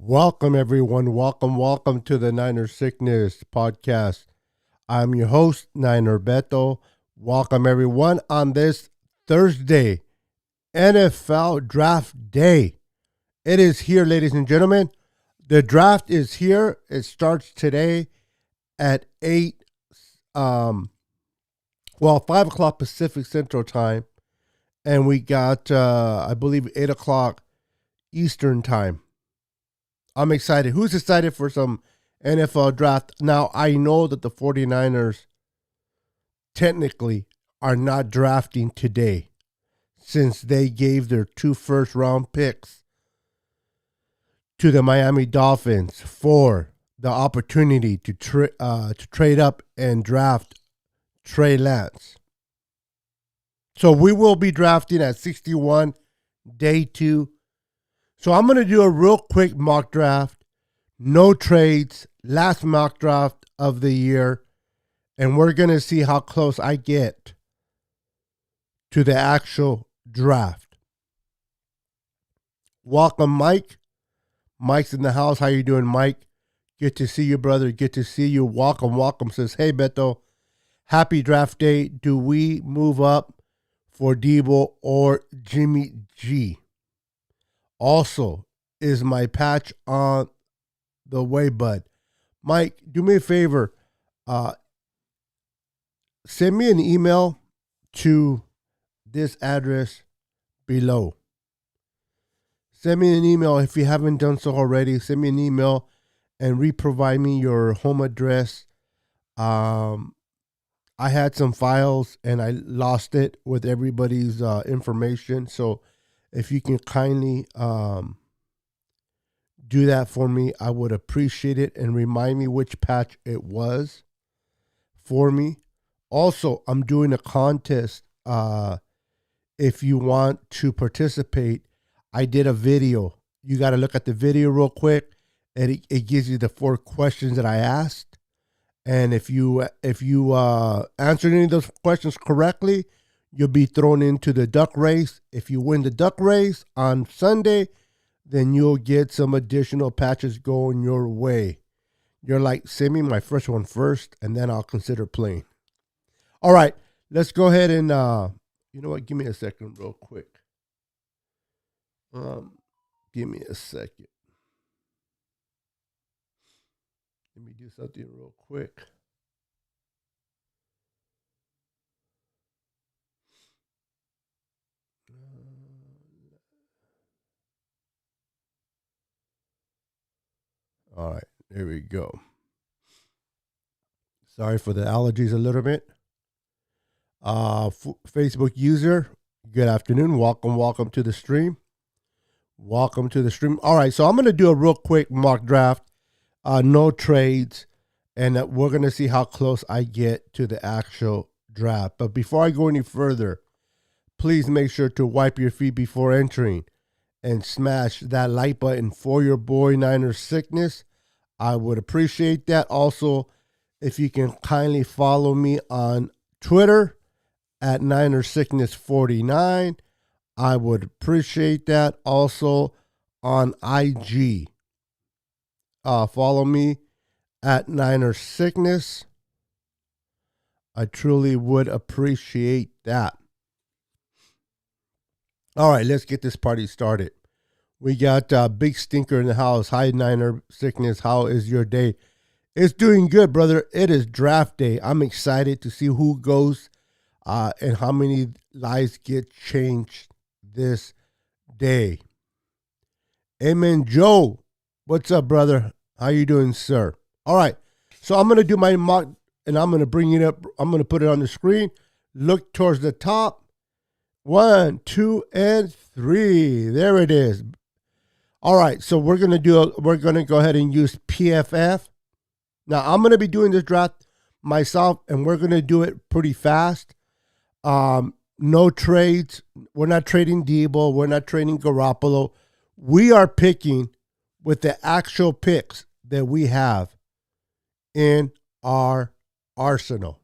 Welcome, everyone. Welcome to the Niner Sickness Podcast. I'm your host, Niner Beto. Welcome, everyone, on this Thursday, NFL Draft Day. It is here, ladies and gentlemen. The draft is here. It starts today at 5 o'clock Pacific Central Time. And we got, I believe, 8 o'clock Eastern Time. I'm excited. Who's excited for some NFL draft? Now, I know that the 49ers technically are not drafting today since they gave their 2 first-round picks to the Miami Dolphins for the opportunity to trade up and draft Trey Lance. So we will be drafting at 61, day 2. So I'm going to do a real quick mock draft, no trades, last mock draft of the year, and we're going to see how close I get to the actual draft. Welcome, Mike. Mike's in the house. How you doing, Mike? Good to see you, brother. Good to see you. Welcome. Says, hey, Beto, happy draft day. Do we move up for Debo or Jimmy G? Also, is my patch on the way, bud? Mike, do me a favor. Send me an email to this address below. Send me an email if you haven't done so already. Send me an email and reprovide me your home address. I had some files and I lost it with everybody's information. So if you can kindly do that for me, I would appreciate it, and remind me which patch it was for me. Also, I'm doing a contest. If you want to participate, I did a video. You got to look at the video real quick, and it gives you the 4 questions that I asked. And if you answered any of those questions correctly, you'll be thrown into the duck race. If you win the duck race on Sunday, then you'll get some additional patches going your way. You're like, send me my first one first, and then I'll consider playing. All right, let's go ahead and, you know what? Give me a second real quick. Give me a second. Let me do something real quick. All right, there we go. Sorry for the allergies a little bit. Facebook user, good afternoon. Welcome to the stream. Welcome to the stream. All right, so I'm going to do a real quick mock draft. No trades, and we're going to see how close I get to the actual draft. But before I go any further, please make sure to wipe your feet before entering and smash that like button for your boy Niner Sickness. I would appreciate that. Also, if you can kindly follow me on Twitter at Niner Sickness 49, I would appreciate that. Also on IG, follow me at Niner Sickness. I truly would appreciate that. All right, let's get this party started. We got Big Stinker in the house. Hi, Niner Sickness. How is your day? It's doing good, brother. It is draft day. I'm excited to see who goes and how many lives get changed this day. Amen. Joe, what's up, brother? How you doing, sir? All right, so I'm going to do my mock, and I'm going to bring it up. I'm going to put it on the screen. Look towards the top. 1, 2, and 3. There it is. All right, so we're gonna go ahead and use PFF. Now I'm gonna be doing this draft myself, and we're gonna do it pretty fast. No trades. We're not trading Debo. We're not trading Garoppolo. We are picking with the actual picks that we have in our arsenal.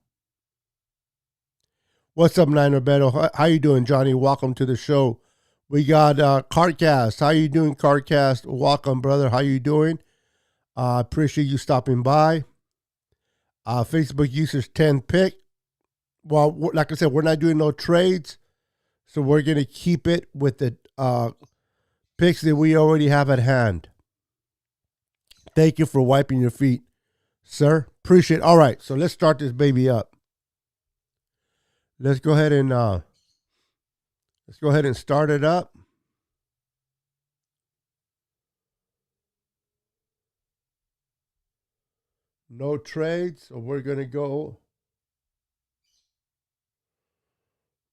What's up, Niner Beto? How you doing, Johnny? Welcome to the show. We got Cardcast. How you doing, Cardcast? Welcome, brother. How you doing? Appreciate you stopping by. Facebook users 10 pick. Well, like I said, we're not doing no trades, so we're gonna keep it with the picks that we already have at hand. Thank you for wiping your feet, sir. Appreciate it. All right, so let's start this baby up. Let's go ahead and start it up. No trades, so we're gonna go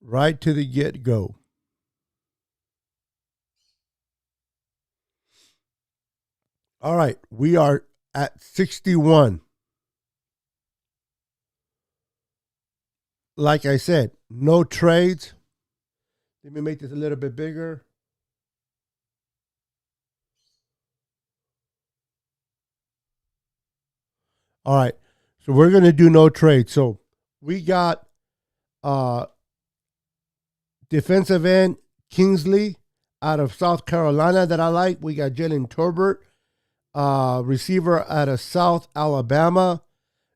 right to the get-go. All right, we are at 61. Like I said, no trades. Let me make this a little bit bigger. All right, so we're going to do no trades. So we got defensive end Kingsley out of South Carolina that I like. We got Jalen Turbert, receiver out of South Alabama.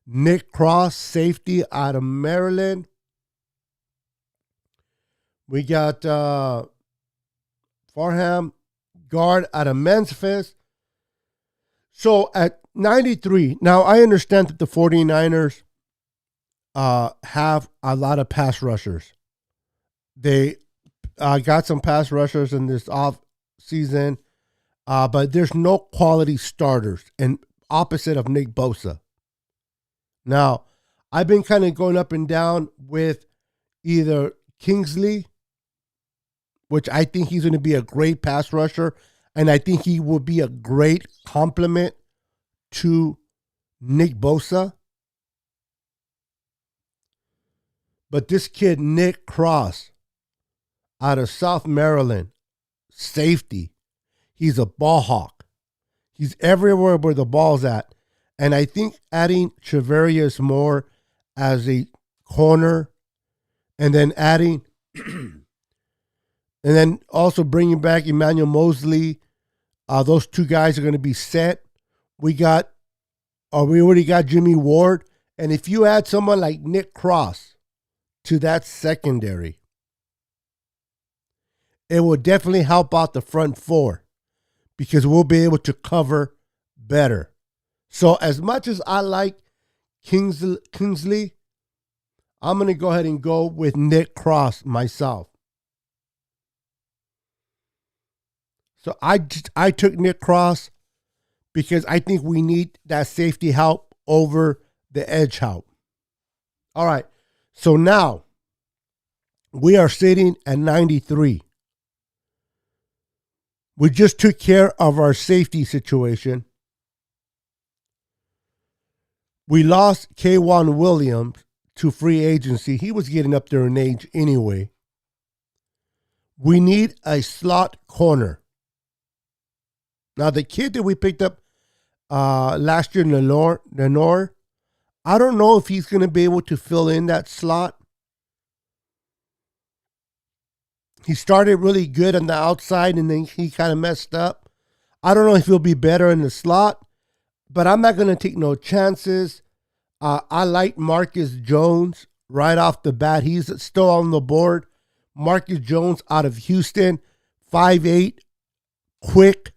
Nick Cross, safety out of Maryland. We got Farham, guard out of Memphis. So at 93, now I understand that the 49ers have a lot of pass rushers. They got some pass rushers in this off season, but there's no quality starters, and opposite of Nick Bosa. Now, I've been kind of going up and down with either Kingsley, which I think he's going to be a great pass rusher, and I think he will be a great complement to Nick Bosa. But this kid, Nick Cross, out of South Maryland, safety, he's a ball hawk. He's everywhere where the ball's at. And I think adding Treverius Moore as a corner, and then adding, and then also bringing back Emmanuel Mosley, those two guys are going to be set. We already got Jimmy Ward, and if you add someone like Nick Cross to that secondary, it will definitely help out the front four because we'll be able to cover better. So as much as I like Kingsley, I'm going to go ahead and go with Nick Cross myself. So I took Nick Cross because I think we need that safety help over the edge help. All right. So now we are sitting at 93. We just took care of our safety situation. We lost K'Wan Williams to free agency. He was getting up there in age anyway. We need a slot corner. Now, the kid that we picked up last year, Lenore, I don't know if he's going to be able to fill in that slot. He started really good on the outside, and then he kind of messed up. I don't know if he'll be better in the slot, but I'm not going to take no chances. I like Marcus Jones right off the bat. He's still on the board. Marcus Jones out of Houston, 5'8", quick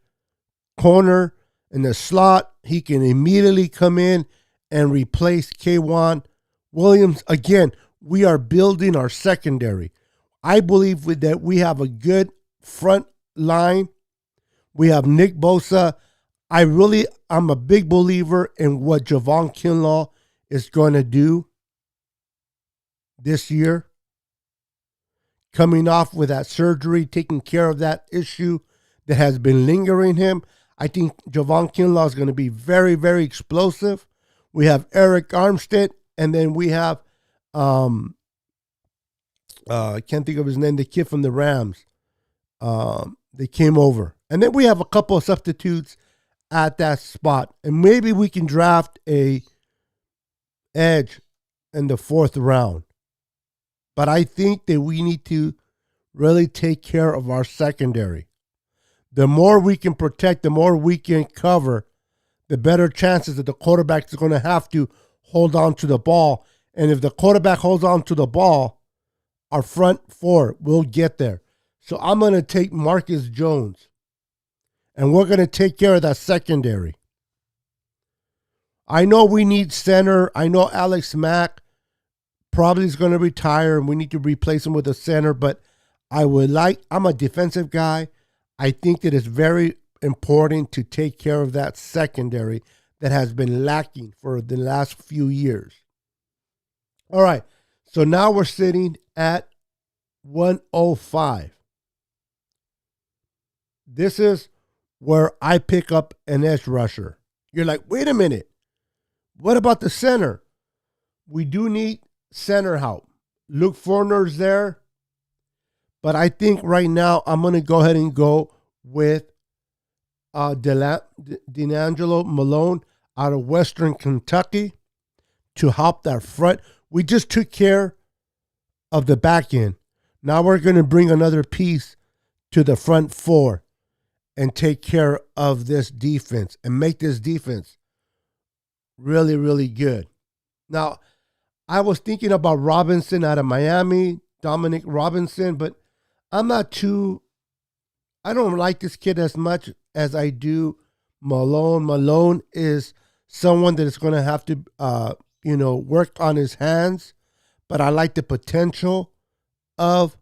corner in the slot. He can immediately come in and replace K'Wan Williams. Again, we are building our secondary. I believe that we have a good front line. We have Nick Bosa. I'm a big believer in what Javon Kinlaw is going to do this year. Coming off with that surgery, taking care of that issue that has been lingering him. I think Javon Kinlaw is going to be very, very explosive. We have Eric Armstead, and then we have, I can't think of his name, the kid from the Rams. They came over. And then we have a couple of substitutes at that spot. And maybe we can draft a edge in the 4th round. But I think that we need to really take care of our secondary. The more we can protect, the more we can cover, the better chances that the quarterback is going to have to hold on to the ball. And if the quarterback holds on to the ball, our front four will get there. So I'm going to take Marcus Jones, and we're going to take care of that secondary. I know we need center. I know Alex Mack probably is going to retire, and we need to replace him with a center. But I'm a defensive guy. I think that it's very important to take care of that secondary that has been lacking for the last few years. All right. So now we're sitting at 105. This is where I pick up an edge rusher. You're like, wait a minute. What about the center? We do need center help. Luke Forner's there. But I think right now I'm going to go ahead and go with D'Angelo Malone out of Western Kentucky to help that front. We just took care of the back end. Now we're going to bring another piece to the front four and take care of this defense and make this defense really, really good. Now, I was thinking about Robinson out of Miami, Dominic Robinson, but I don't like this kid as much as I do Malone. Malone is someone that is going to have to, work on his hands, but I like the potential of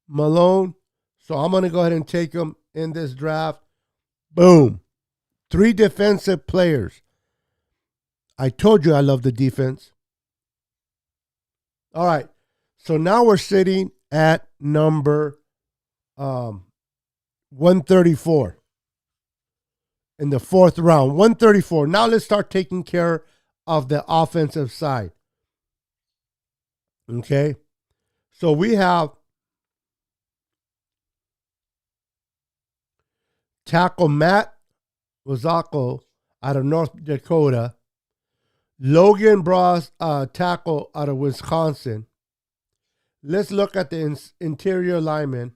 Malone. So I'm going to go ahead and take him in this draft. Boom. 3 defensive players. I told you I love the defense. All right. So now we're sitting at number 134 in the 4th round. 134. Now let's start taking care of the offensive side. Okay. So we have tackle Matt Wazako out of North Dakota. Logan Bros, tackle out of Wisconsin. Let's look at the interior linemen.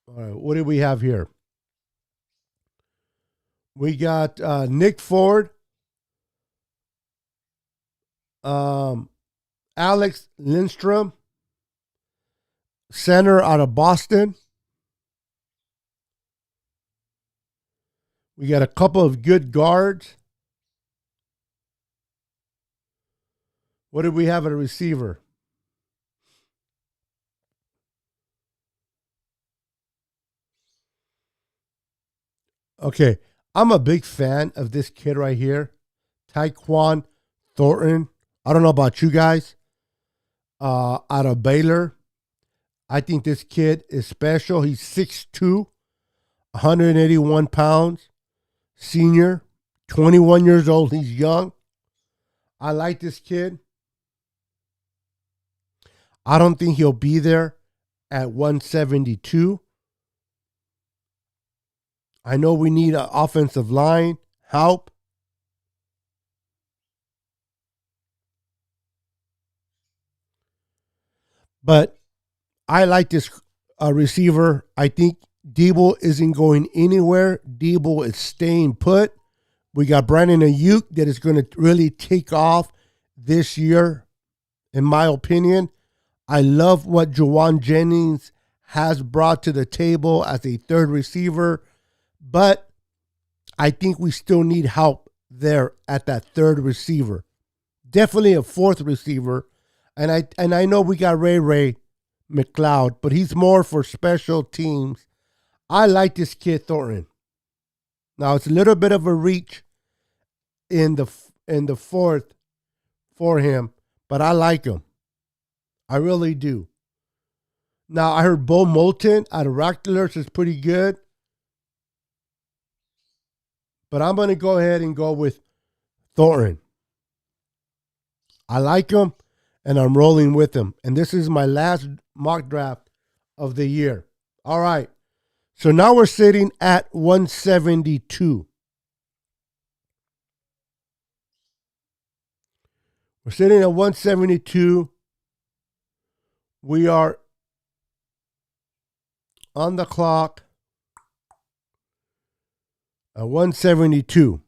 All right, what do we have here? We got Nick Ford, Alex Lindstrom, center out of Boston. We got a couple of good guards. What did we have at a receiver? Okay, I'm a big fan of this kid right here, Tae Kwon Thornton. I don't know about you guys. Out of Baylor. I think this kid is special. He's 6'2", 181 pounds. Senior, 21 years old. He's young. I like this kid. I don't think he'll be there at 172. I know we need an offensive line help. But I like this receiver. I think Debo isn't going anywhere. Debo is staying put. We got Brandon Ayuk that is going to really take off this year, in my opinion. I love what Juwan Jennings has brought to the table as a third receiver, but I think we still need help there at that third receiver. Definitely a fourth receiver. And I know we got Ray McLeod, but he's more for special teams. I like this kid Thornton. Now it's a little bit of a reach in the fourth for him, but I like him. I really do. Now I heard Bo Moulton out of Rattlers is pretty good, but I'm going to go ahead and go with Thornton. I like him, and I'm rolling with him. And this is my last mock draft of the year. All right. So now we're sitting at 172. We're sitting at 172. We are on the clock at 172.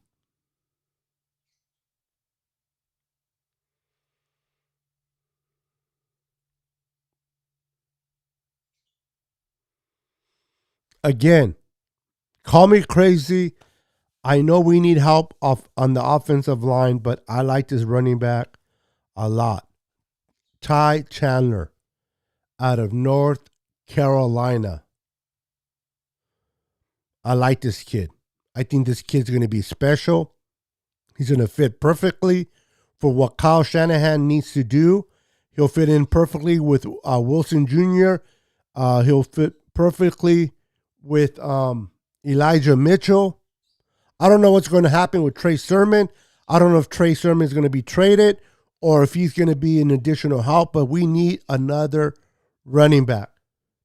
Again, call me crazy. I know we need help on the offensive line, but I like this running back a lot. Ty Chandler out of North Carolina. I like this kid. I think this kid's going to be special. He's going to fit perfectly for what Kyle Shanahan needs to do. He'll fit in perfectly with Wilson Jr. He'll fit perfectly with Elijah Mitchell. I don't know what's going to happen with Trey Sermon. I don't know if Trey Sermon is going to be traded or if he's going to be an additional help, but we need another running back.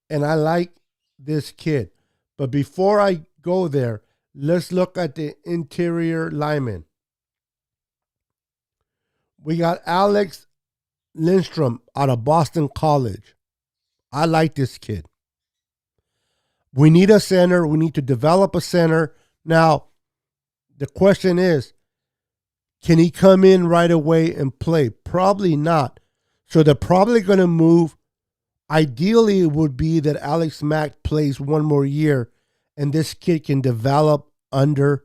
And I like this kid. But before I go there, let's look at the interior linemen. We got Alex Lindstrom out of Boston College. I like this kid. We need a center. We need to develop a center. Now, the question is, can he come in right away and play? Probably not. So they're probably going to move. Ideally, it would be that Alex Mack plays one more year and this kid can develop under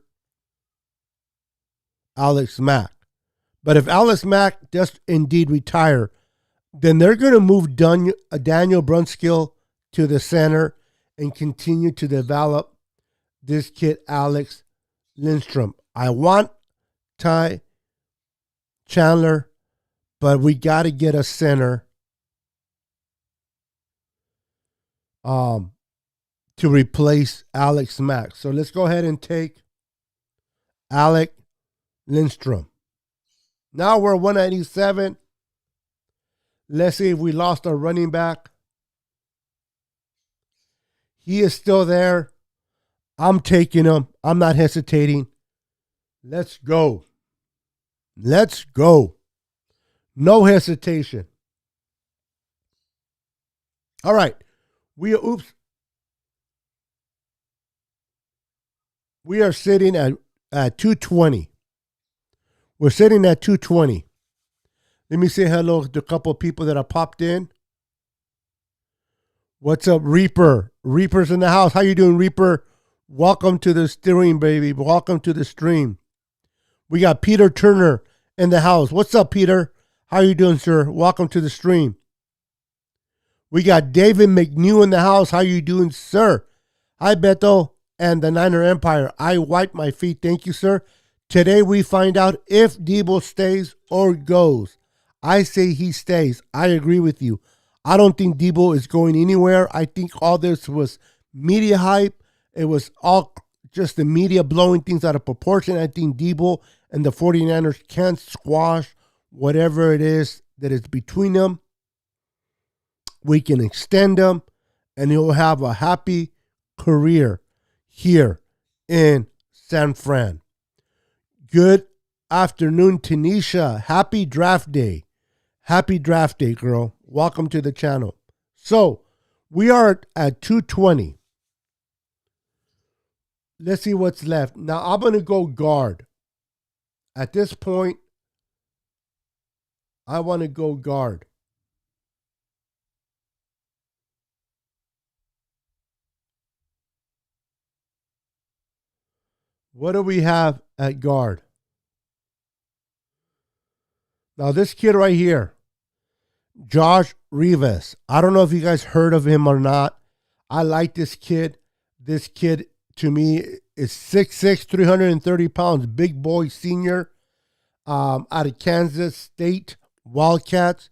Alex Mack. But if Alex Mack does indeed retire, then they're going to move Daniel Brunskill to the center and continue to develop this kid, Alex Lindstrom. I want Ty Chandler, but we got to get a center to replace Alex Mack. So let's go ahead and take Alex Lindstrom. Now we're 197. Let's see if we lost our running back. He is still there. I'm taking him. I'm not hesitating. Let's go. Let's go. No hesitation. All right. We are sitting at 220. We're sitting at 220. Let me say hello to a couple of people that have popped in. What's up, Reaper? Reaper's in the house. How you doing, Reaper? Welcome to the stream, baby. Welcome to the stream. We got Peter Turner in the house. What's up, Peter? How you doing, sir? Welcome to the stream. We got David McNew in the house. How you doing, sir? Hi, Beto and the Niner Empire. I wipe my feet. Thank you, sir. Today we find out if Debo stays or goes. I say he stays. I agree with you. I don't think Debo is going anywhere. I think all this was media hype. It was all just the media blowing things out of proportion. I think Debo and the 49ers can't squash whatever it is that is between them. We can extend him, and he'll have a happy career here in San Fran. Good afternoon, Tanisha. Happy draft day. Happy draft day, girl. Welcome to the channel. So, we are at 220. Let's see what's left. Now, I'm going to go guard. At this point, I want to go guard. What do we have at guard? Now, this kid right here, Josh Rivas. I don't know if you guys heard of him or not. I like this kid. This kid, to me, is 6'6", 330 pounds. Big boy senior out of Kansas State Wildcats.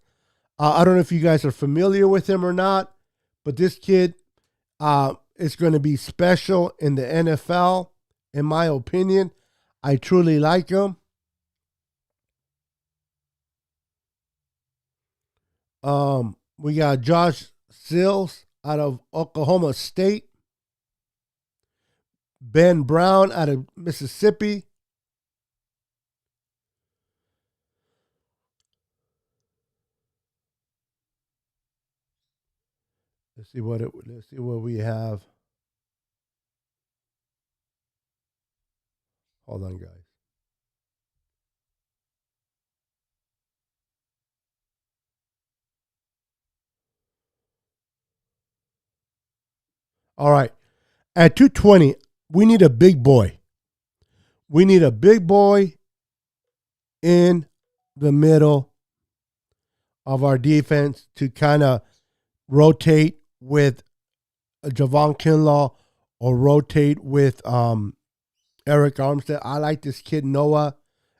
I don't know if you guys are familiar with him or not, but this kid is going to be special in the NFL, in my opinion. I truly like him. We got Josh Sills out of Oklahoma State. Ben Brown out of Mississippi. Let's see what we have. Hold on, guys. All right. At 220, we need a big boy. We need a big boy in the middle of our defense to kind of rotate with Javon Kinlaw or rotate with Eric Armstead. I like this kid, Noah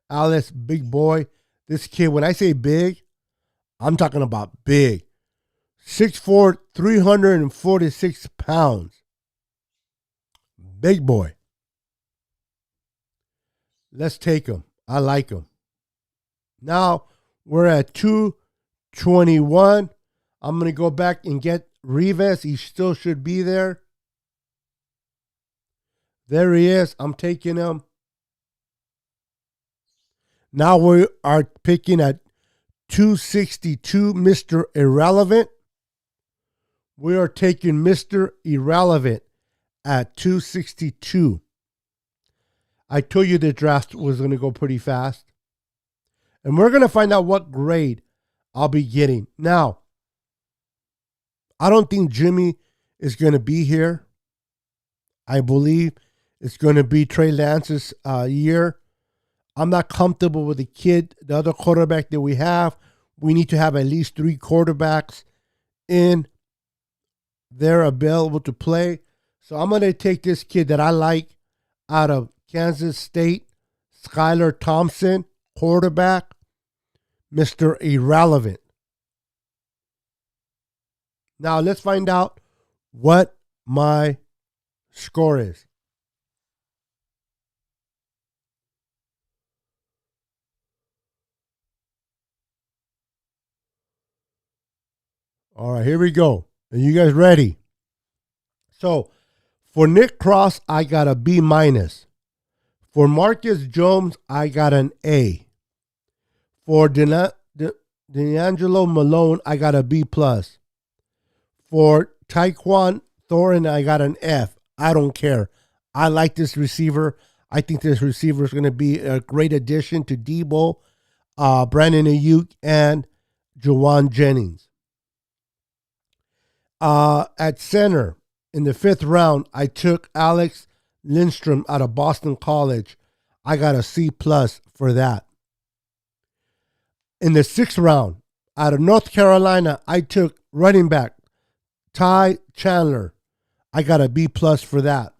Alice, big boy. This kid, when I say big, I'm talking about big. 6'4", 346 pounds. Big boy. Let's take him. I like him. Now we're at 221. I'm going to go back and get Rivas. He still should be there. There he is. I'm taking him. Now we are picking at 262, Mr. Irrelevant. We are taking Mr. Irrelevant at 262. I told you the draft was going to go pretty fast. And we're going to find out what grade I'll be getting. Now, I don't think Jimmy is going to be here. I believe it's going to be Trey Lance's year. I'm not comfortable with the kid, the other quarterback that we have. We need to have at least 3 quarterbacks in there available to play. So I'm going to take this kid that I like out of Kansas State, Skylar Thompson, quarterback, Mr. Irrelevant. Now let's find out what my score is. All right, here we go. Are you guys ready? So for Nick Cross, I got a B minus. For Marcus Jones, I got an A. For D'Angelo Malone, I got a B plus. For Tae Kwon Thornton, I got an F. I don't care. I like this receiver. I think this receiver is going to be a great addition to Debo, Brandon Ayuk, and Juwan Jennings. At center, in the 5th round, I took Alex Lindstrom out of Boston College. I got a C plus for that. In the 6th round, out of North Carolina, I took running back Ty Chandler. I got a B plus for that.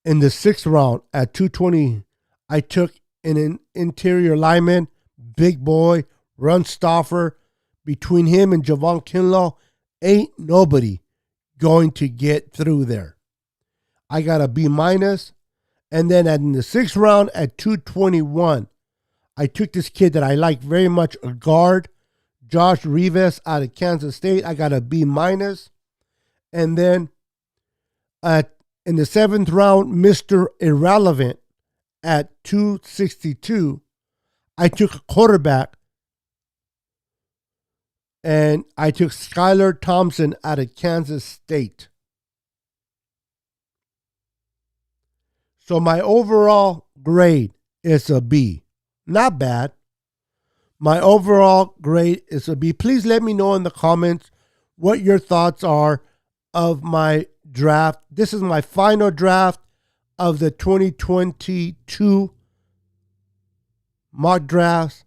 In the 6th round, at 220, I took an interior lineman, big boy, run stopper. Between him and Javon Kinlaw, ain't nobody going to get through there. I got a B minus. And then in the 6th round at 221, I took this kid that I like very much, a guard, Josh Rivas out of Kansas State. I got a B minus. And then in the 7th round, Mr. Irrelevant at 262, I took a quarterback. And I took Skylar Thompson out of Kansas State. So my overall grade is a B. Not bad. My overall grade is a B. Please let me know in the comments what your thoughts are of my draft. This is my final draft of the 2022 mock drafts.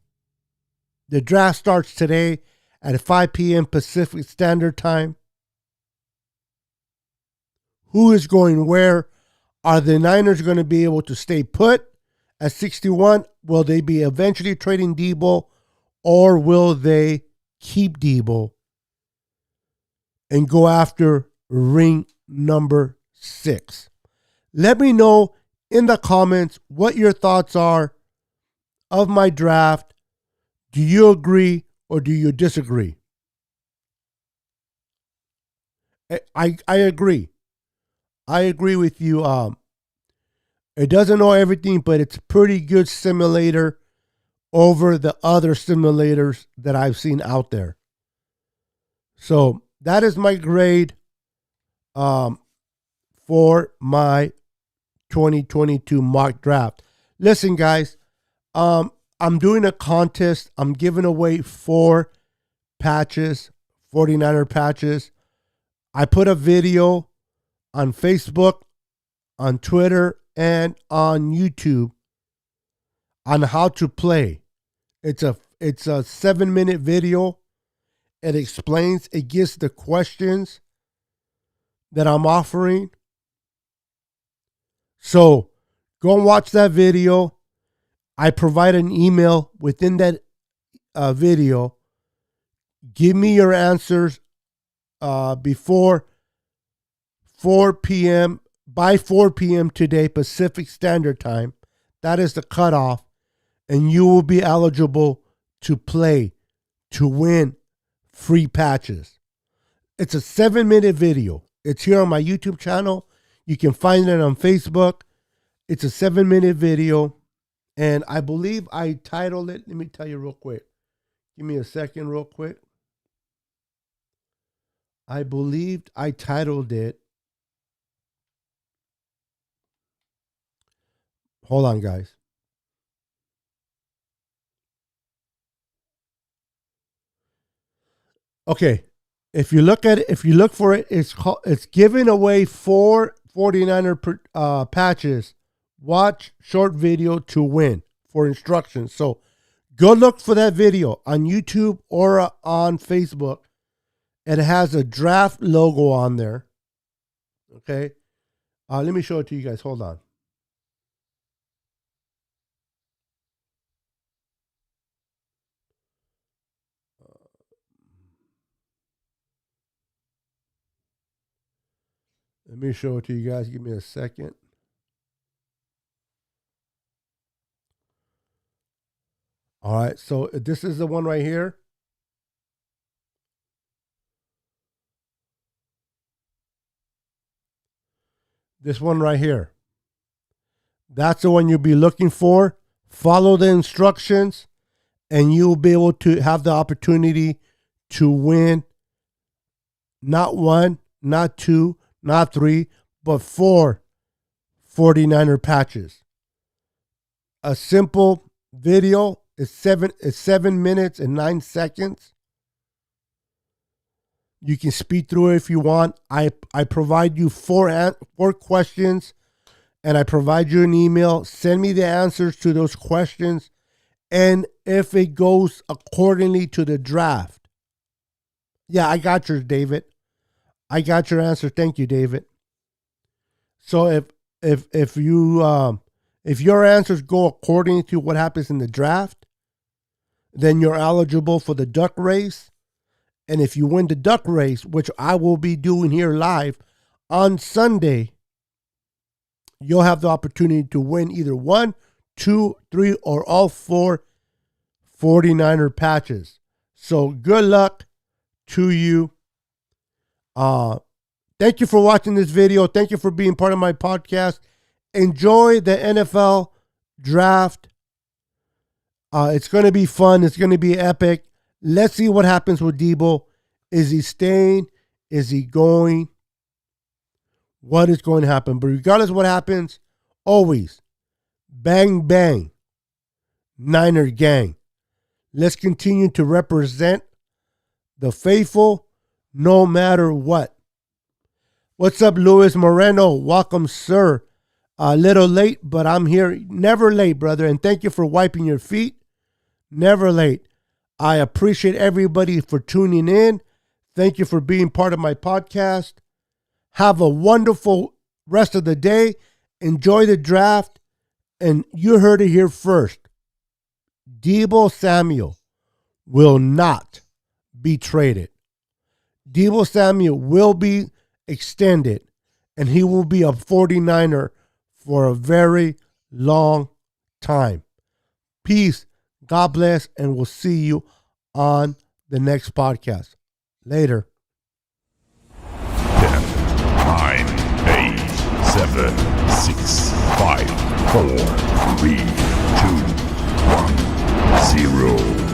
The draft starts today at 5 p.m. Pacific Standard Time. Who is going where? Are the Niners going to be able to stay put at 61? Will they be eventually trading Debo, or will they keep Debo and go after ring number 6? Let me know in the comments what your thoughts are of my draft. Do you agree or do you disagree? I agree. I agree with you. It doesn't know everything, but it's a pretty good simulator over the other simulators that I've seen out there. So that is my grade for my 2022 mock draft. Listen, guys, I'm doing a contest. I'm giving away 4 patches, 49er patches. I put a video on Facebook, on Twitter, and on YouTube on how to play. It's a 7-minute video. It explains, it gives the questions that I'm offering. So go and watch that video. I provide an email within that video. Give me your answers before 4 p.m. by 4 p.m. today, Pacific Standard Time. That is the cutoff. And you will be eligible to play, to win free patches. It's a 7-minute video. It's here on my YouTube channel. You can find it on Facebook. It's a 7-minute video. And I believe I titled it. Let me tell you real quick. Give me a second real quick. I believed I titled it. Hold on, guys. Okay. If you look at it, if you look for it, it's giving away 4 49er patches. Watch short video to win for instructions. So go look for that video on YouTube or on Facebook. It has a draft logo on there. Okay. Let me show it to you guys. Hold on. Let me show it to you guys. Give me a second. All right. So this is the one right here. This one right here. That's the one you'll be looking for. Follow the instructions and you'll be able to have the opportunity to win not 1, not 2, not 3, but 4 49er patches. A simple video is 7 minutes and 9 seconds. You can speed through it if you want. I provide you 4 questions, and I provide you an email. Send me the answers to those questions, and if it goes accordingly to the draft. Yeah, I got yours, David. I got your answer. Thank you, David. So if your answers go according to what happens in the draft, then you're eligible for the duck race. And if you win the duck race, which I will be doing here live on Sunday, you'll have the opportunity to win either 1, 2, 3, or all 4 49er patches. So good luck to you. Thank you for watching this video. Thank you for being part of my podcast. Enjoy the NFL draft. It's going to be fun. It's going to be epic. Let's see what happens with Debo. Is he staying? Is he going? What is going to happen? But regardless of what happens, always bang, bang, Niner gang. Let's continue to represent the faithful no matter what. What's up, Luis Moreno? Welcome, sir. A little late, but I'm here. Never late, brother. And thank you for wiping your feet. Never late. I appreciate everybody for tuning in. Thank you for being part of my podcast. Have a wonderful rest of the day. Enjoy the draft. And you heard it here first. Deebo Samuel will not be traded. Deebo Samuel will be extended, and he will be a 49er for a very long time. Peace. God bless, and we'll see you on the next podcast. Later. 10, 9, 8, 7, 6, 5, 4, 3, 2, 1, 0.